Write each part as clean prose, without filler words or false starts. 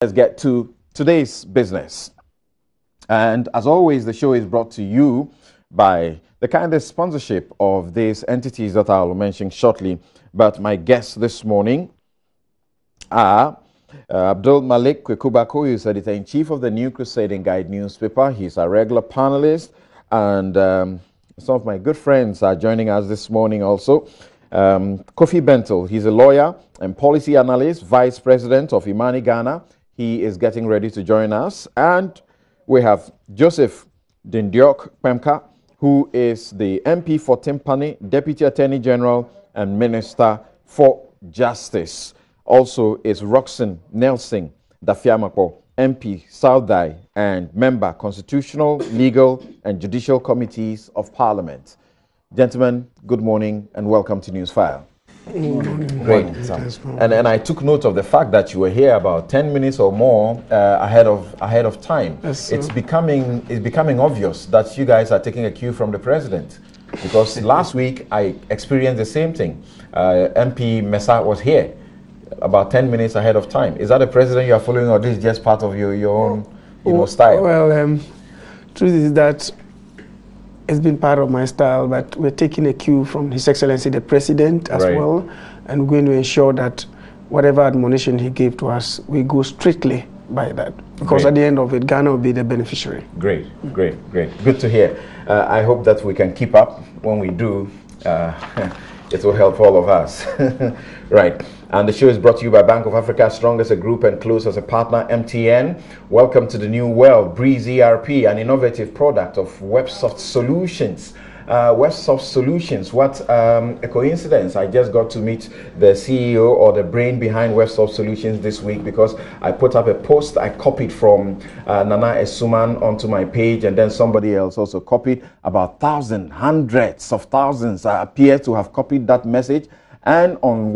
Let's get to today's business. And as always, the show is brought to you by the kind of sponsorship of these entities that I'll mention shortly. But my guests this morning are Abdul Malik Kwekubako, who is editor-in-chief of the New Crusading Guide newspaper. He's a regular panelist, and some of my good friends are joining us this morning also. Kofi Bentel, he's a lawyer and policy analyst, vice president of Imani Ghana. He is getting ready to join us. And we have Joseph Dindiok Pemka, who is the MP for Timpani, Deputy Attorney General and Minister for Justice. Also is Roxanne Nelson Dafiamako, MP Southai and member Constitutional, Legal and Judicial Committees of Parliament. Gentlemen, good morning and welcome to Newsfile. Great. And I took note of the fact that you were here about 10 minutes or more ahead of time. Yes, it's becoming obvious that you guys are taking a cue from the president, because last week I experienced the same thing. MP Mesa was here about 10 minutes ahead of time. Is that the president you are following, or this is just part of your own style? Well, truth is that it's been part of my style, but we're taking a cue from His Excellency the President as well, and we're going to ensure that whatever admonition he gave to us, we go strictly by that, because at the end of it, Ghana will be the beneficiary. Great. Good to hear. I hope that we can keep up. When we do, it will help all of us. Right. And the show is brought to you by Bank of Africa, strong as a group and close as a partner, MTN. Welcome to the new world. Breeze ERP, an innovative product of WebSoft Solutions. WebSoft Solutions, what a coincidence. I just got to meet the CEO or the brain behind WebSoft Solutions this week, because I put up a post I copied from Nana Esuman onto my page, and then somebody else also copied. About hundreds of thousands appear to have copied that message. And on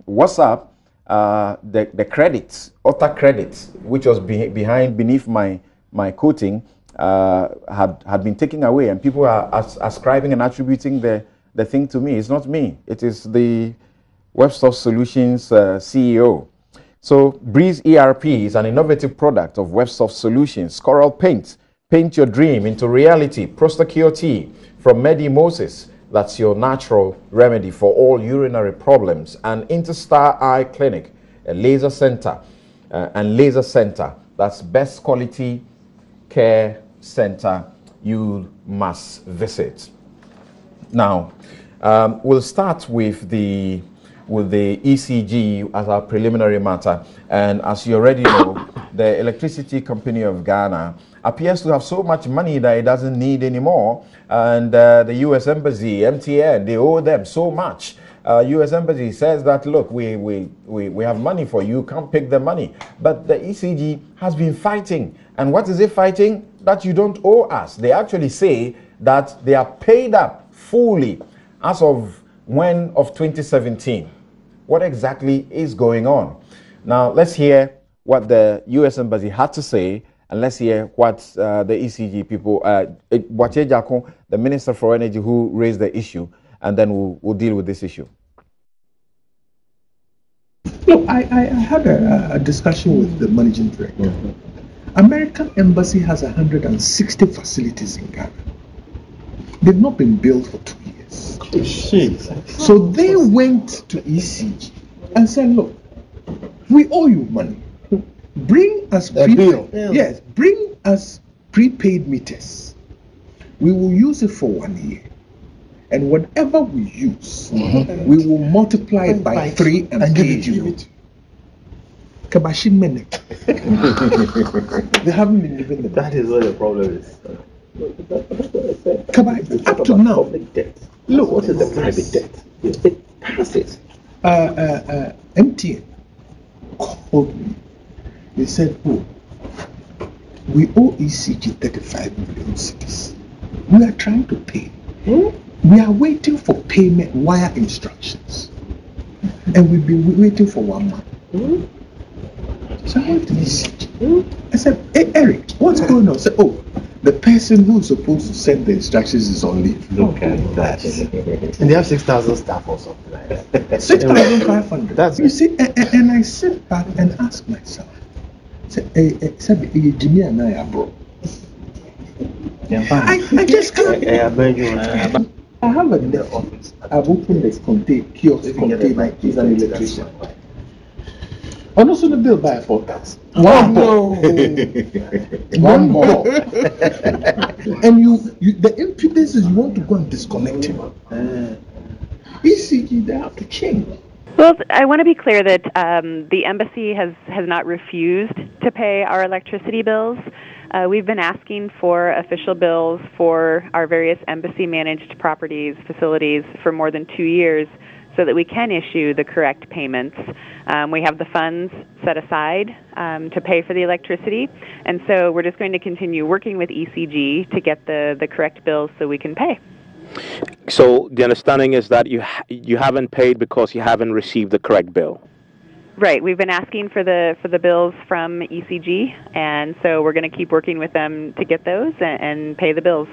WhatsApp, the credits, author credits, which was beneath my quoting, had been taken away, and people are ascribing and attributing the thing to me. It's not me. It is the WebSoft Solutions CEO. So Breeze ERP is an innovative product of WebSoft Solutions. Coral Paint. Paint your dream into reality. Prostacure Tea from Medi Moses. That's your natural remedy for all urinary problems. And Interstar Eye Clinic, a laser center, that's best quality care center you must visit. Now, we'll start with the ECG as our preliminary matter. And as you already know, the Electricity Company of Ghana appears to have so much money that it doesn't need anymore. And the U.S. Embassy, MTN, they owe them so much. U.S. Embassy says that, look, we have money for you, can't pick the money. But the ECG has been fighting. And what is it fighting? That you don't owe us. They actually say that they are paid up fully as of 2017. What exactly is going on? Now, let's hear what the U.S. Embassy had to say, and let's hear what the ECG people, Boakye Jakon, the Minister for Energy, who raised the issue, and then we'll deal with this issue. Look, I had a discussion with the managing director. American Embassy has 160 facilities in Ghana. They've not been built for 2 years. So they went to ECG and said, look, we owe you money. Bring us bring us prepaid meters. We will use it for 1 year. And whatever we use, we will multiply it by 3 and give it to you. Kabashin Menek. They haven't been given the money. That is what the problem is. Up to now, look, what is the private debt? It passes. MTN called me. They said, oh, we owe ECG 35 million cedis. We are trying to pay. We are waiting for payment via instructions. And we've been waiting for 1 month. So I went to ECG. I said, hey, Eric, what's going on? I said, oh, the person who's supposed to send the instructions is on leave. Look at that. And they have 6,000 staff or something like that. 6,500. You see, and I sit back and ask myself, Jimmy and I are broke. I just can't. I have a net office. I've opened this kiosk container. He's an electrician. And also the bill by 4,000. One more. One more. And you, the impudence is you want to go and disconnect him. ECG, they have to change. Well, I want to be clear that the embassy has not refused to pay our electricity bills. We've been asking for official bills for our various embassy-managed properties, facilities, for more than 2 years so that we can issue the correct payments. We have the funds set aside to pay for the electricity, and so we're just going to continue working with ECG to get the correct bills so we can pay. So the understanding is that you haven't paid because you haven't received the correct bill. Right. We've been asking for the bills from ECG, and so we're going to keep working with them to get those and pay the bills.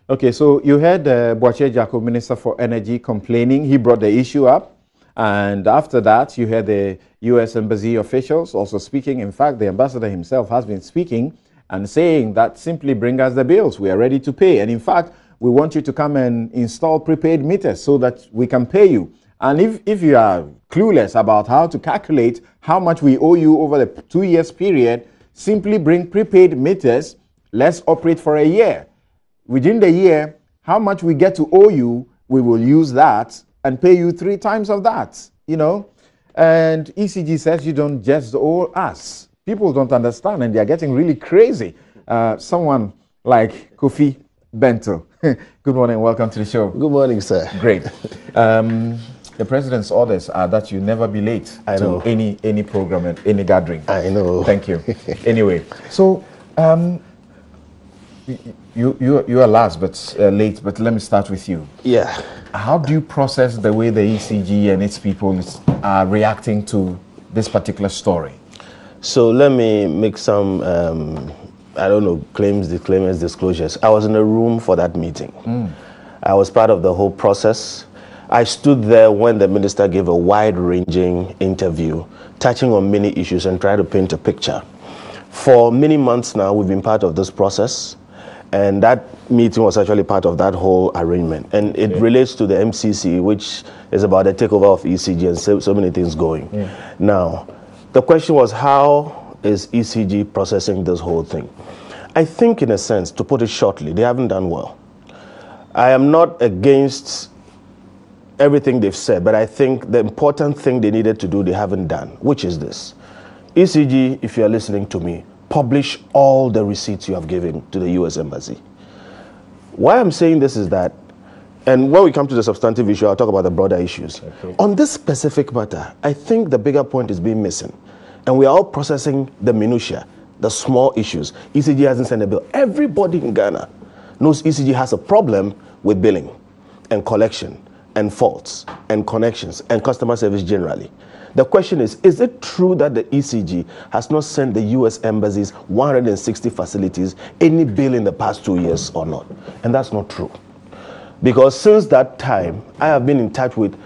Okay, so you heard Boakye Jacob, Minister for Energy, complaining. He brought the issue up. And after that, you heard the U.S. Embassy officials also speaking. In fact, the ambassador himself has been speaking and saying that simply bring us the bills. We are ready to pay. And in fact, we want you to come and install prepaid meters so that we can pay you. And if you are clueless about how to calculate how much we owe you over the 2 years period, simply bring prepaid meters. Let's operate for a year. Within the year, how much we get to owe you, we will use that and pay you 3 times of that, you know. And ECG says you don't just owe us. People don't understand and they are getting really crazy. Someone like Kofi Bento. Good morning, welcome to the show. Good morning, sir. Great. The president's orders are that you never be late to any program and any gathering. I know. Thank you. Anyway, so you are last but late, but let me start with you. Yeah. How do you process the way the ECG and its people are reacting to this particular story? So let me make some, claims, disclaimers, disclosures. I was in the room for that meeting. I was part of the whole process. I stood there when the minister gave a wide-ranging interview, touching on many issues and tried to paint a picture. For many months now, we've been part of this process. And that meeting was actually part of that whole arrangement. And it relates to the MCC, which is about the takeover of ECG and so many things going. Now, the question was, how is ECG processing this whole thing? I think, in a sense, to put it shortly, they haven't done well. I am not against everything they've said, but I think the important thing they needed to do, they haven't done, which is this. ECG, if you're listening to me, publish all the receipts you have given to the U.S. Embassy. Why I'm saying this is that, and when we come to the substantive issue, I'll talk about the broader issues. Okay. On this specific matter, I think the bigger point is being missing. And we are all processing the minutiae, the small issues. ECG hasn't sent a bill. Everybody in Ghana knows ECG has a problem with billing and collection and faults and connections and customer service generally. The question is it true that the ECG has not sent the U.S. Embassy's 160 facilities any bill in the past 2 years or not? And that's not true. Because since that time, I have been in touch with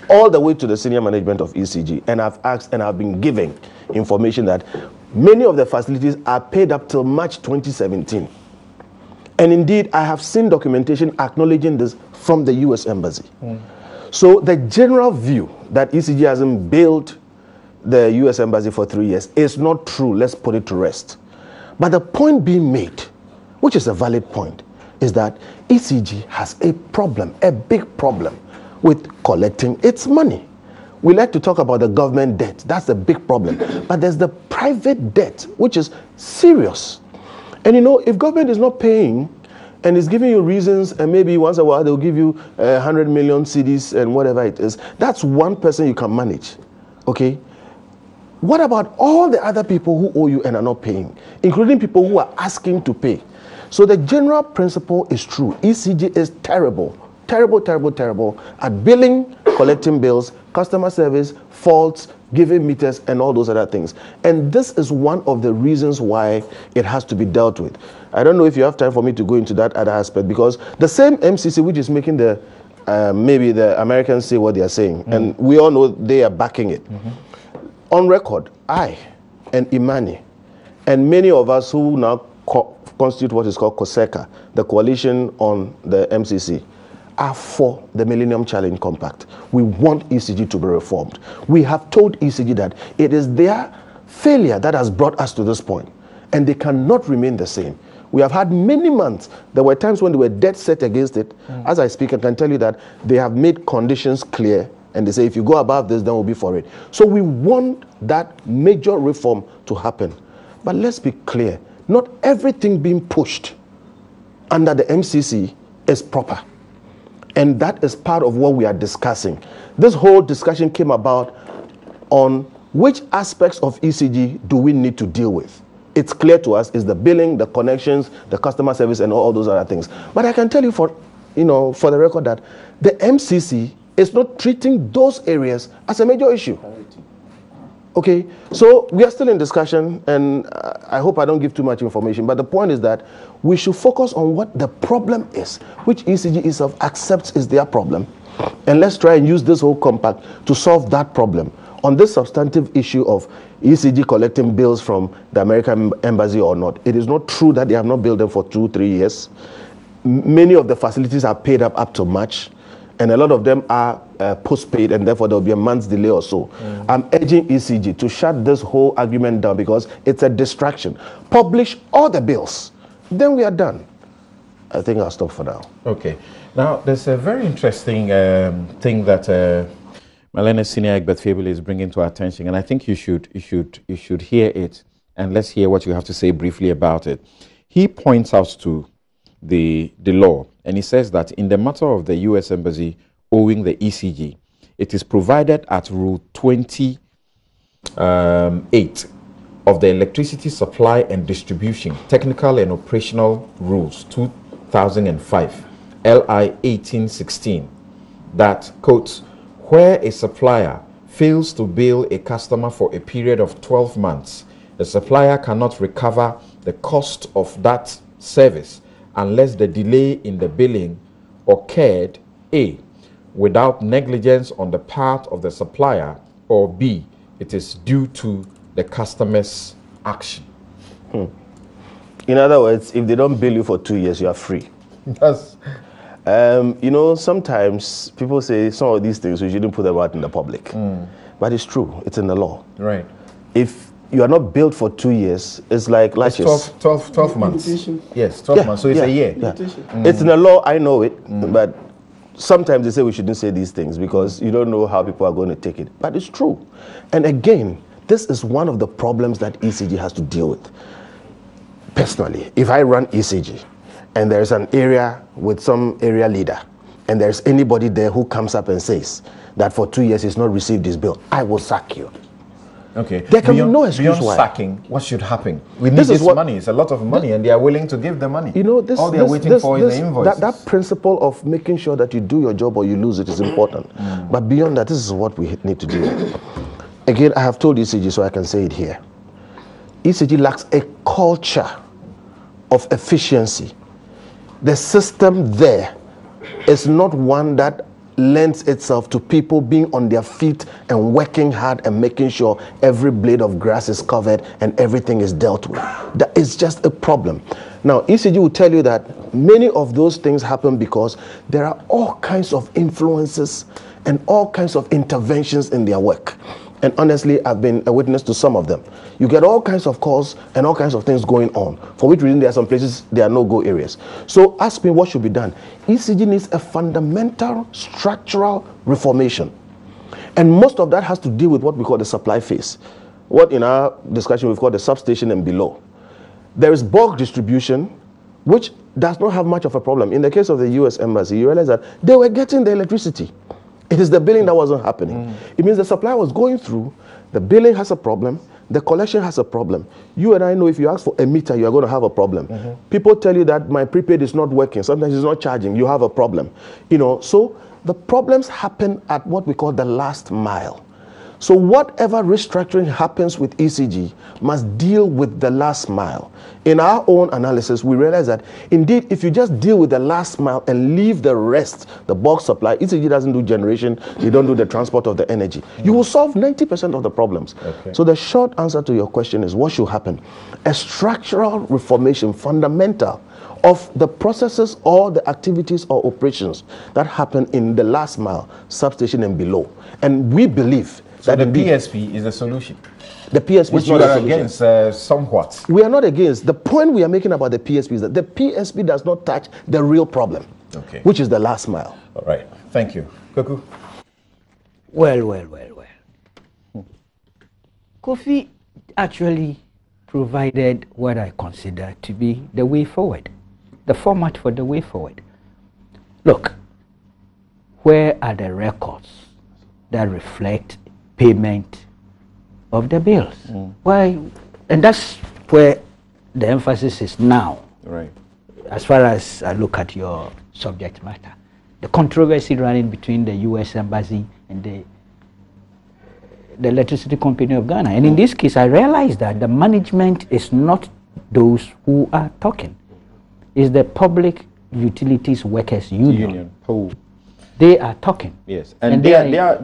all the way to the senior management of ECG, and I've asked and I've been giving information that many of the facilities are paid up till March 2017. And indeed, I have seen documentation acknowledging this from the U.S. Embassy. So the general view that ECG hasn't billed the U.S. Embassy for 3 years is not true. Let's put it to rest. But the point being made, which is a valid point, is that ECG has a problem, a big problem, with collecting its money. We like to talk about the government debt. That's a big problem. But there's the private debt, which is serious. And you know, if government is not paying, and it's giving you reasons, and maybe once in a while they'll give you 100 million cedis and whatever it is. That's one person you can manage, okay? What about all the other people who owe you and are not paying, including people who are asking to pay? So the general principle is true. ECG is terrible at billing, collecting bills, customer service, faults, giving meters, and all those other things. And this is one of the reasons why it has to be dealt with. I don't know if you have time for me to go into that other aspect, because the same MCC which is making the maybe the Americans say what they are saying, and we all know they are backing it. On record, I and Imani and many of us who now constitute what is called COSECA, the Coalition on the MCC, are for the Millennium Challenge Compact. We want ECG to be reformed. We have told ECG that it is their failure that has brought us to this point, and they cannot remain the same. We have had many months. There were times when they were dead set against it. As I speak, I can tell you that they have made conditions clear, and they say, if you go above this, then we'll be for it. So we want that major reform to happen. But let's be clear, not everything being pushed under the MCC is proper. And that is part of what we are discussing. This whole discussion came about on which aspects of ECG do we need to deal with. It's clear to us is the billing, the connections, the customer service, and all those other things. But I can tell you for the record that the MCC is not treating those areas as a major issue. Okay, so we are still in discussion, and I hope I don't give too much information, but the point is that we should focus on what the problem is, which ECG itself accepts is their problem, and let's try and use this whole compact to solve that problem. On this substantive issue of ECG collecting bills from the American embassy or not, it is not true that they have not billed them for 2-3 years. Many of the facilities are paid up to March, and a lot of them are postpaid, and therefore there will be a month's delay or so. I'm urging ECG to shut this whole argument down because it's a distraction. Publish all the bills, then we are done. I think I'll stop for now. Okay. Now, there's a very interesting thing that Malene Senior Egbert Fable is bringing to our attention, and I think you should hear it, and let's hear what you have to say briefly about it. He points out to the law, and he says that in the matter of the U.S. Embassy owing the ECG, it is provided at Rule 28 of the Electricity Supply and Distribution Technical and Operational Rules 2005, LI 1816, that, quote, where a supplier fails to bill a customer for a period of 12 months, the supplier cannot recover the cost of that service unless the delay in the billing occurred, A, without negligence on the part of the supplier, or B, it is due to the customer's action. In other words, if they don't bill you for 2 years, you are free. That's sometimes people say some of these things we shouldn't put them out in the public. But it's true. It's in the law. Right. If you are not billed for 2 years, it's like lashes. 12 months. Yes, 12 months. So it's a year. Yeah. It's in the law. I know it. But sometimes they say we shouldn't say these things because you don't know how people are going to take it. But it's true. And again, this is one of the problems that ECG has to deal with. Personally, if I run ECG, and there's an area with some area leader, and there's anybody there who comes up and says that for 2 years he's not received his bill, I will sack you. Okay. There can be no excuse beyond why. Sacking, what should happen? We need this money. It's a lot of money, and they are willing to give the money. All they are waiting for is the invoices. That principle of making sure that you do your job or you lose it is important. But beyond that, this is what we need to do. Again, I have told ECG, so I can say it here. ECG lacks a culture of efficiency. The system there is not one that lends itself to people being on their feet and working hard and making sure every blade of grass is covered and everything is dealt with. That is just a problem. Now, ECG will tell you that many of those things happen because there are all kinds of influences and all kinds of interventions in their work. And honestly, I've been a witness to some of them. You get all kinds of calls and all kinds of things going on, for which reason there are some places there are no-go areas. So ask me what should be done. ECG needs a fundamental structural reformation. And most of that has to deal with what we call the supply phase. What in our discussion we've called the substation and below. There is bulk distribution, which does not have much of a problem. In the case of the US Embassy, you realize that they were getting the electricity. It is the billing that wasn't happening. It means the supply was going through, the billing has a problem, the collection has a problem. You and I know if you ask for a meter, you are going to have a problem. People tell you that my prepaid is not working, sometimes it's not charging, you have a problem. So the problems happen at what we call the last mile. So whatever restructuring happens with ECG must deal with the last mile. In our own analysis, we realize that indeed, if you just deal with the last mile and leave the rest, the bulk supply, ECG doesn't do generation, you don't do the transport of the energy. You will solve 90% of the problems. Okay. So the short answer to your question is what should happen? A structural reformation, fundamental, of the processes or the activities or operations that happen in the last mile, substation and below. And we believe so that the PSP is a solution. The PSP which is not you are against somewhat. We are not against. The point we are making about the PSP is that the PSP does not touch the real problem, which is the last mile. All right. Thank you. Koku? Well. Kofi actually provided what I consider to be the way forward, the format for the way forward. Look, where are the records that reflect payment of the bills? Why? And that's where the emphasis is now. Right. As far as I look at your subject matter, the controversy running between the U.S. Embassy and the Electricity Company of Ghana. And in this case, I realized that the management is not those who are talking. It's the Public Utilities Workers Union. They are talking. Yes, and they are.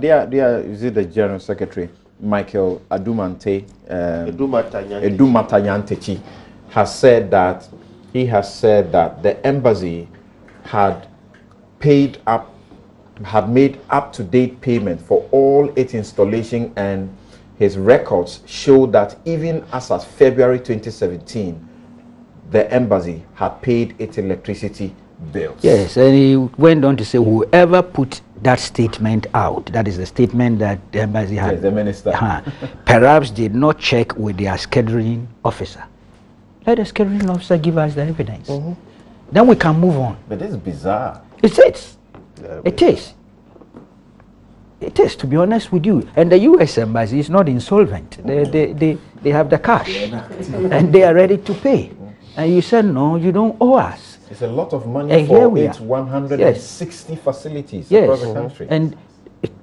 Is it the General Secretary Michael Edumatanyantechi has said that the embassy had made up-to-date payment for all its installation, and his records show that even as of February 2017, the embassy had paid its electricity bills. Yes, and he went on to say whoever put that statement out, that is the statement that the embassy had, yes, the minister, perhaps did not check with their scheduling officer. Let the scheduling officer give us the evidence. Then we can move on. But this is bizarre. It is. It is. It is, to be honest with you. And the U.S. Embassy is not insolvent. They have the cash. And they are ready to pay. And you said, no, you don't owe us. It's a lot of money for its 160 facilities across the country. And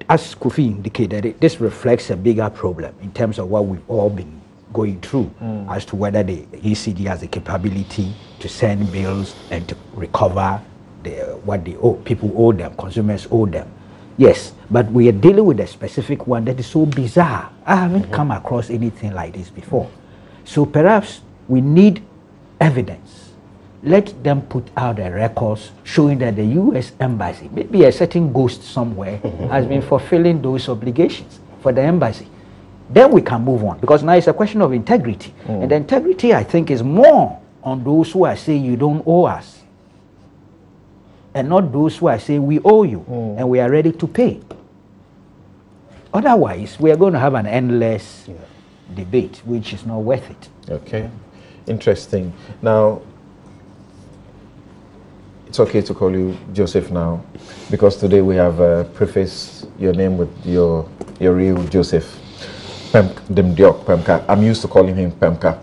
as Kofi indicated, this reflects a bigger problem in terms of what we've all been going through as to whether the ECG has the capability to send bills and to recover what they owe. People owe them, consumers owe them. Yes, but we are dealing with a specific one that is so bizarre. I haven't come across anything like this before. So perhaps we need evidence. Let them put out the records showing that the U.S. Embassy, maybe a certain ghost somewhere, has been fulfilling those obligations for the embassy. Then we can move on, because now it's a question of integrity. And the integrity, I think, is more on those who are saying you don't owe us, and not those who are saying we owe you and we are ready to pay. Otherwise, we are going to have an endless debate, which is not worth it. Okay, interesting. Now, it's okay to call you Joseph now, because today we have prefaced your name with your real Joseph. Pemka. I'm used to calling him Pemka.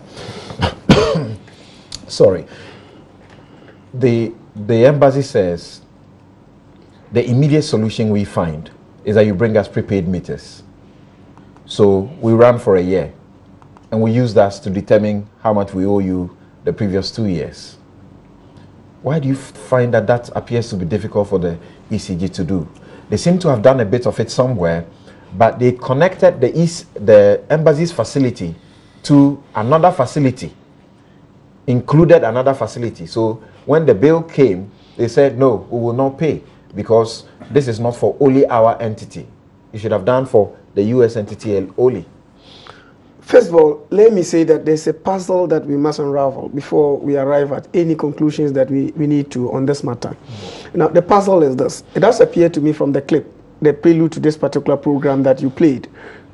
Sorry. The embassy says the immediate solution we find is that you bring us prepaid meters. So we run for a year, and we use that to determine how much we owe you the previous 2 years. Why do you find that that appears to be difficult for the ECG to do? They seem to have done a bit of it somewhere, but they connected the embassy's facility to another facility, included another facility. So when the bill came, they said, no, we will not pay, because this is not for only our entity. You should have done for the U.S. entity only. First of all, let me say that there's a puzzle that we must unravel before we arrive at any conclusions that we need to on this matter. Now, the puzzle is this. It does appear to me from the clip, the prelude to this particular program that you played,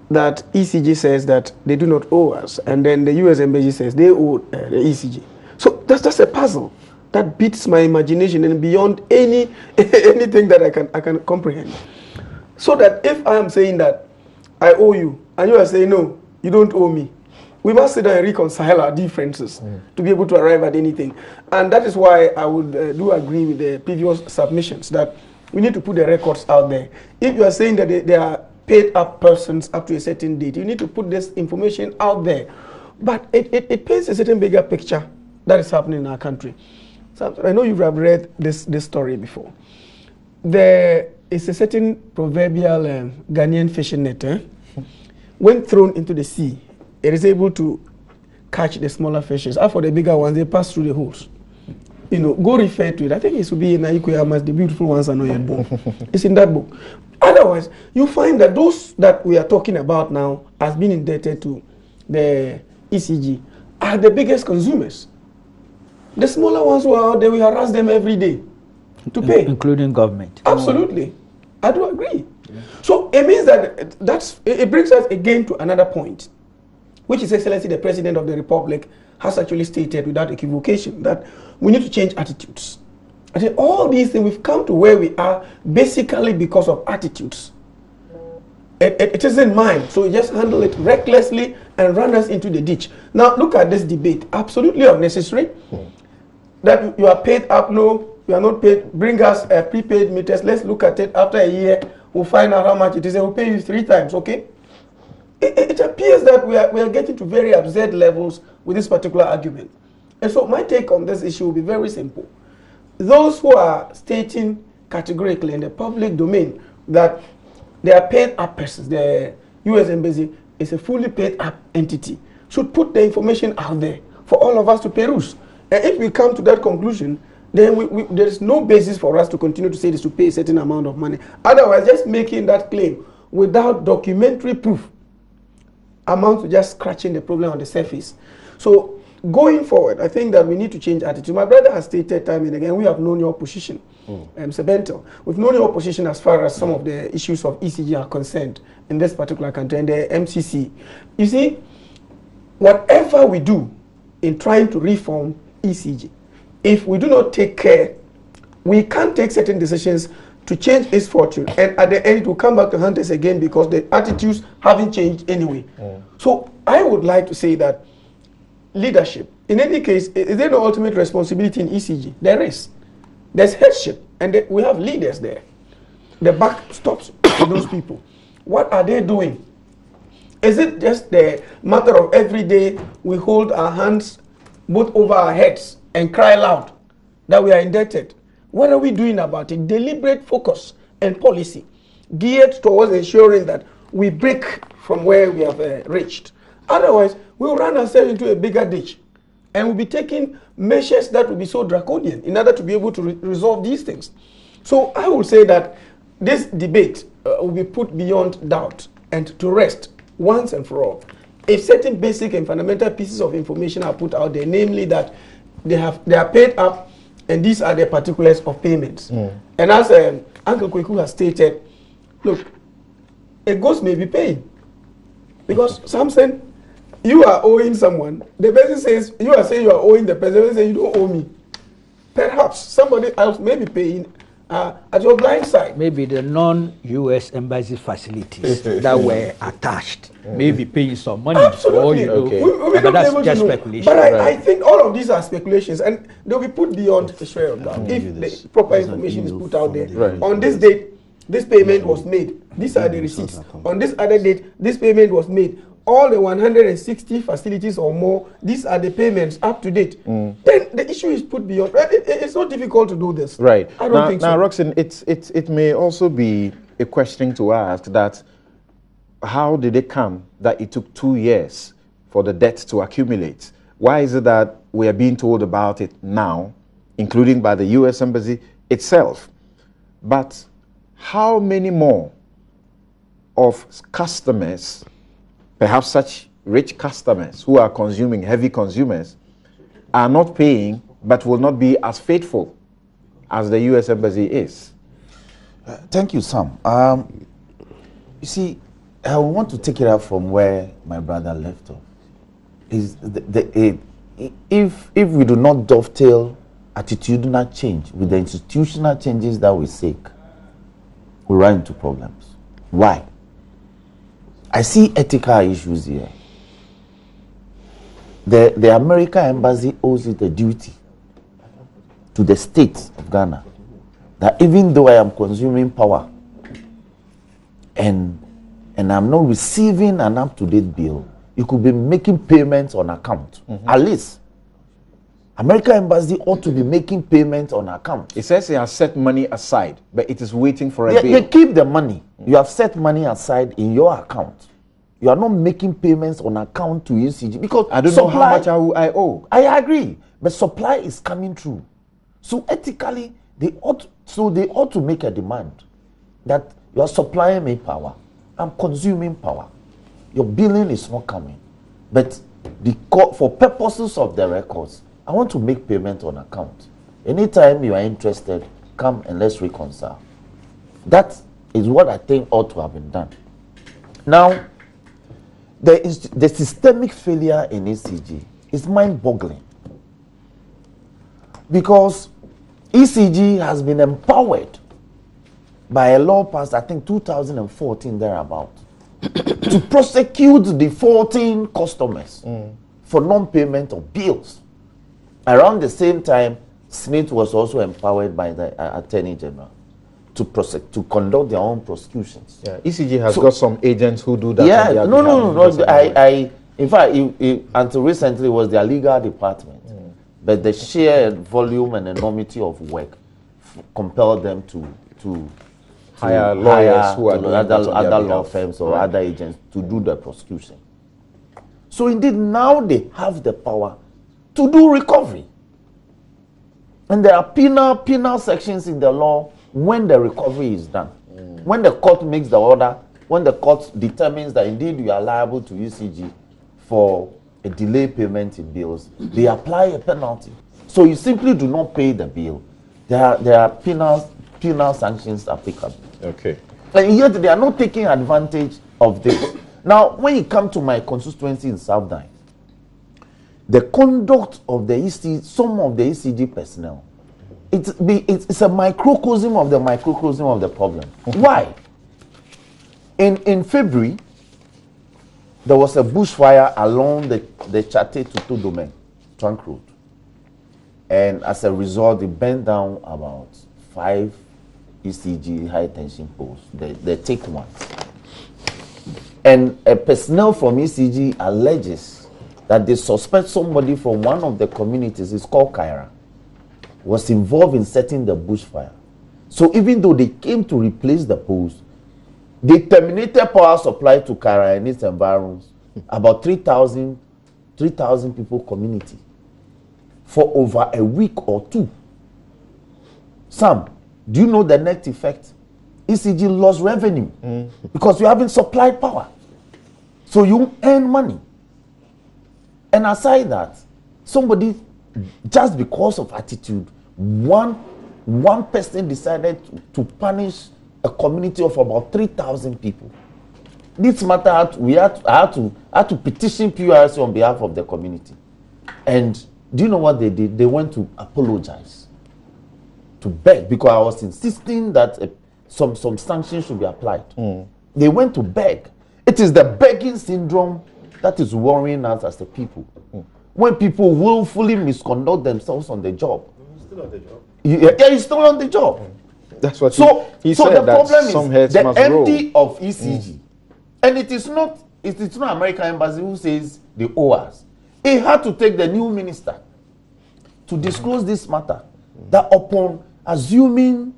that ECG says that they do not owe us, and then the U.S. Embassy says they owe the ECG. So that's just a puzzle that beats my imagination and beyond anything that I can comprehend. So that if I am saying that I owe you, and you are saying no, you don't owe me, we must sit down and reconcile our differences to be able to arrive at anything. And that is why I would do agree with the previous submissions that we need to put the records out there. If you are saying that there are paid up persons up to a certain date. You need to put this information out there. But it paints a certain bigger picture that is happening in our country. So I know you have read this story before. There is a certain proverbial Ghanaian fishing net. When thrown into the sea, it is able to catch the smaller fishes. As for the bigger ones, they pass through the holes. You know, go refer to it. I think it should be in Naikoyamas, The Beautiful Ones Are Not Yet Born. It's in that book. Otherwise, you find that those that we are talking about now as being indebted to the ECG are the biggest consumers. The smaller ones who are out there, we harass them every day to pay. Including government. Absolutely. I do agree. Yeah. So it means that it brings us again to another point, which His Excellency the President of the Republic has actually stated without equivocation that we need to change attitudes. I say all these things, we've come to where we are basically because of attitudes. It isn't mine, so we just handle it recklessly and run us into the ditch. Now look at this debate, absolutely unnecessary. That you are paid up, no, you are not paid, bring us prepaid meters, let's look at it after a year, we'll find out how much it is and we'll pay you 3 times, okay? It appears that we are getting to very absurd levels with this particular argument. And so my take on this issue will be very simple. Those who are stating categorically in the public domain that they are paid up persons, the U.S. Embassy is a fully paid up entity, should put the information out there for all of us to peruse. And if we come to that conclusion, then there is no basis for us to continue to say this to pay a certain amount of money. Otherwise, just making that claim without documentary proof amounts to just scratching the problem on the surface. So going forward, I think that we need to change attitude. My brother has stated time and again, we have known your position, Mr. Bento. We've known your position as far as some of the issues of ECG are concerned in this particular country and the MCC. You see, whatever we do in trying to reform ECG, if we do not take care, we can't take certain decisions to change its fortune, and at the end it will come back to haunt us again because the attitudes haven't changed anyway. So I would like to say that leadership, in any case, is there no ultimate responsibility in ECG? There is. There's headship, and we have leaders there. The buck stops with those people. What are they doing? Is it just the matter of every day we hold our hands both over our heads and cry loud that we are indebted? What are we doing about it? Deliberate focus and policy geared towards ensuring that we break from where we have reached. Otherwise, we'll run ourselves into a bigger ditch and we'll be taking measures that will be so draconian in order to be able to resolve these things. So I would say that this debate will be put beyond doubt and to rest once and for all. If certain basic and fundamental pieces of information are put out there, namely that they are paid up and these are the particulars of payments. And as Uncle Kweku has stated, look, a ghost may be paying. Because Samson, you are owing someone. The person says, you are saying you are owing the person. The person says, you don't owe me. Perhaps somebody else may be paying at your blind side. Maybe the non-U.S. embassy facilities that were attached may be paying some money. Absolutely. But that's just speculation. But I think all of these are speculations and they'll be put beyond the share of doubt. If the proper information is put out there, on this date, this payment was made. These are the receipts. On this other date, this payment was made. All the 160 facilities or more, these are the payments up to date. Then the issue is put beyond. It's not difficult to do this. Right. I don't think so. Now, Roxanne, it may also be a question to ask that how did it come that it took 2 years for the debt to accumulate? Why is it that we are being told about it now, including by the U.S. Embassy itself? But how many more of customers, perhaps such rich customers who are consuming, heavy consumers, are not paying but will not be as faithful as the U.S. Embassy is? Thank you, Sam. You see, I want to take it up from where my brother left off. If we do not dovetail attitudinal change with the institutional changes that we seek, we run into problems. Why? I see ethical issues here. The American embassy owes it a duty to the state of Ghana that even though I am consuming power and and I'm not receiving an up-to-date bill, you could be making payments on account. At least, American Embassy ought to be making payments on account. It says it has set money aside, but it is waiting for a bill. They keep the money. You have set money aside in your account. You are not making payments on account to ECG because I don't know how much I owe. I agree, but supply is coming through. So ethically, they ought to make a demand that you are supplying me power. I'm consuming power. Your billing is not coming, but for purposes of the records, I want to make payment on account. Anytime you are interested, come and let's reconcile. That is what I think ought to have been done. Now, the systemic failure in ECG is mind-boggling because ECG has been empowered by a law passed, I think, 2014 thereabout, to prosecute defaulting customers for non-payment of bills. Around the same time, Smith was also empowered by the Attorney General to conduct their own prosecutions. Yeah, ECG has got some agents who do that. Yeah, no. In fact, until recently, it was their legal department. But the sheer volume and enormity of work compelled them to hire lawyers who are other law firms or other agents to do the prosecution. So indeed, now they have the power to do recovery. And there are penal sections in the law when the recovery is done. When the court makes the order, when the court determines that indeed you are liable to ECG for a delay payment in bills, they apply a penalty. So you simply do not pay the bill. There are penal sanctions applicable. Okay. And yet they are not taking advantage of this. Now, when you come to my constituency in South Dine, the conduct of the ECG, some of the ECG personnel, it's a microcosm of the problem. Why? In February, there was a bushfire along the Chate to Todome trunk road. And as a result, it burned down about 5 ECG high tension poles, the thick ones. And a personnel from ECG alleges that they suspect somebody from one of the communities, it's called Kaira, was involved in setting the bushfire. So even though they came to replace the poles, they terminated power supply to Kaira and its environs, about 3,000 people community, for over a week or two. Sam, do you know the net effect? ECG lost revenue because you haven't supplied power. So you earn money. And aside that, somebody, just because of attitude, one person decided to punish a community of about 3,000 people. This matter, I had to petition PRC on behalf of the community. And do you know what they did? They went to apologize, to beg, because I was insisting that some sanctions should be applied. They went to beg. It is the begging syndrome that is worrying us as the people. When people willfully misconduct themselves on the job. He's still on the job. Yeah, he's still on the job. That's what he so said. The problem is the MD roll. of ECG. And it is not American Embassy who says they owe us. He had to take the new minister to disclose this matter, that upon assuming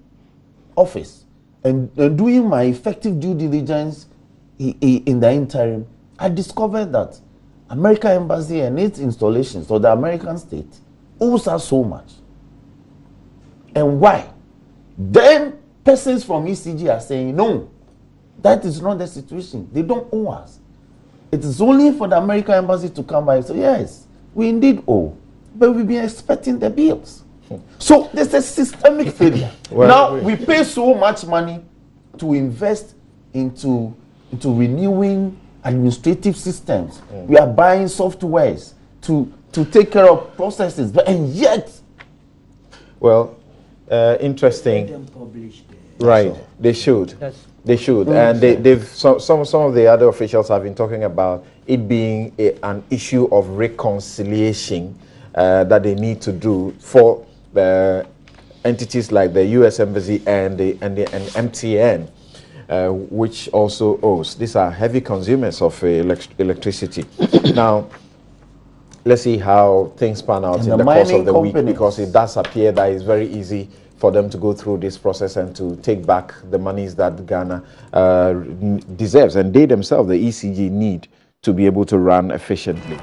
office and doing my effective due diligence in the interim, I discovered that American Embassy and its installations, or the American state, owes us so much. And why? Then persons from ECG are saying, no, that is not the situation. They don't owe us. It is only for the American Embassy to come by and say, yes, we indeed owe, but we've been expecting the bills. So there's a systemic failure. We pay so much money to invest into renewing administrative systems. We are buying softwares to take care of processes, and yet, well, interesting. Right, they should. They should, and some of the other officials have been talking about it being an issue of reconciliation that they need to do for the entities like the U.S. Embassy and MTN. which also owes. These are heavy consumers of electricity. Now, let's see how things pan out in the course of the week, because it does appear that it's very easy for them to go through this process and to take back the monies that Ghana deserves, and they themselves, the ECG, need to be able to run efficiently.